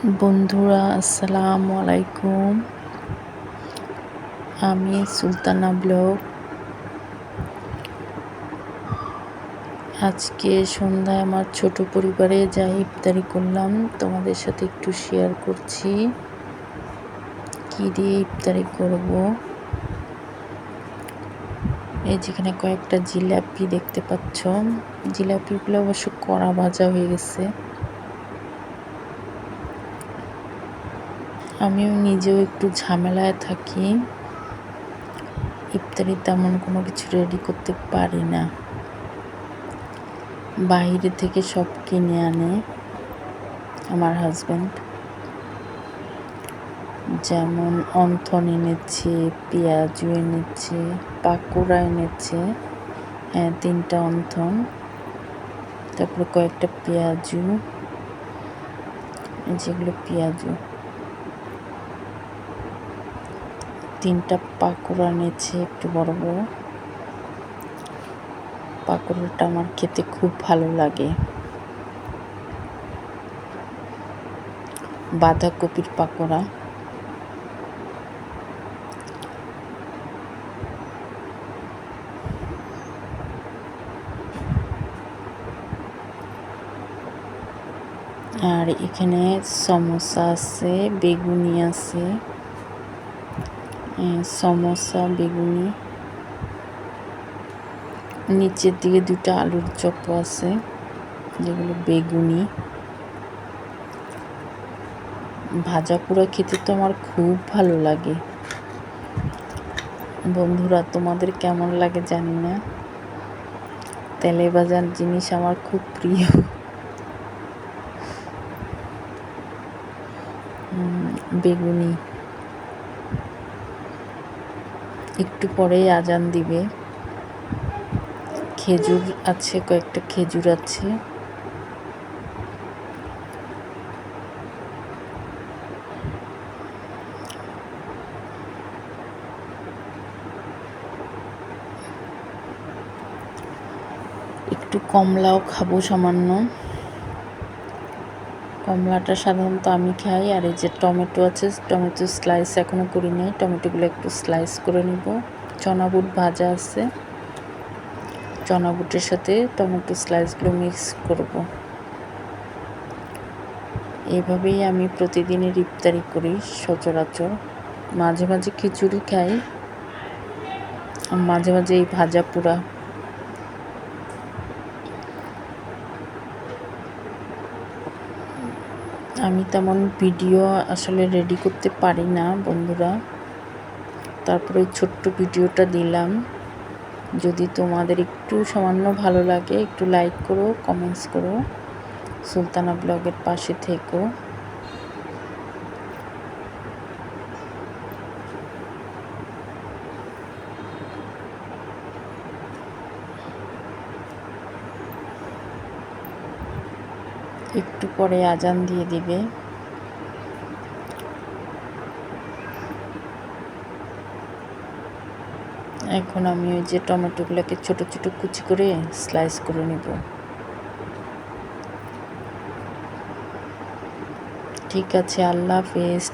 বন্ধুরা আসসালামু আলাইকুম। আমি সুলতানা ব্লগ। আজকে সন্ধ্যায় আমার ছোট পরিবারে যাই ইফতারি করলাম, তোমাদের সাথে একটু শেয়ার করছি কি দিয়ে ইফতারি করব। এই যেখানে কয়েকটা জিলাপি দেখতে পাচ্ছ, জিলাপিগুলো অবশ্য কড়া ভাজা হয়ে গেছে। আমিও নিজেও একটু ঝামেলায় থাকি, ইফতারি তেমন কোনো কিছু রেডি করতে পারি না, বাইরে থেকে সব কিনে আনে আমার হাজব্যান্ড। যেমন অন্থন এনেছে, পেঁয়াজু এনেছে, পাকোড়া এনেছে, 3টা অন্থন, তারপরে কয়েকটা পেঁয়াজু, যেগুলো পেঁয়াজু, 3টা পাকোড়া এনেছে একটু বড় বড়। পাকোড়াটা আমার খেতে খুব ভালো লাগে, বাঁধাকপির পাকোড়া। আর এখানে সমোসা আছে, বেগুনি আছে, সমোসা বেগুনি, নিচের দিকে 2টা আলুর চপ আছে যেগুলো বেগুনি। ভাজা পোড়া খেতে তো আমার খুব ভালো লাগে। বন্ধুরা তোমাদের কেমন লাগে জানি না, তেলে ভাজার জিনিস আমার খুব প্রিয়। বেগুনি। একটু পরেই আজান দিবে। খেজুর আছে, কয়েকটা খেজুর আছে। একটু কমলাও খাবো সামান্য। কমলাটা সাধারণত আমি খাই। আর এই যে টমেটো আছে, টমেটো স্লাইস এখনো করি নাই, টমেটোগুলো একটু স্লাইস করে নিব। চনা বুট ভাজা আছে, চনা বুটের সাথে টমেটো স্লাইসগুলো মিক্স করব। এইভাবেই আমি প্রতিদিনের ইফতারি করি সচরাচর। মাঝে মাঝে খিচুড়ি খাই, মাঝে মাঝে এই ভাজা পোড়া। আমি তেমন ভিডিও আসলে রেডি করতে পারি না বন্ধুরা, তারপরে ছোট্ট ভিডিওটা দিলাম। যদি তোমাদের একটু সামান্য ভালো লাগে একটু লাইক করো, কমেন্টস করো, সুলতানা ব্লগের পাশে থেকো। একটু পরে আজান দিয়ে দিবে। এখন আমি ওই যে টমেটোগুলোকে ছোট ছোট কুচি করে স্লাইস করে নেব। ঠিক আছে, আল্লাহ হাফেজ।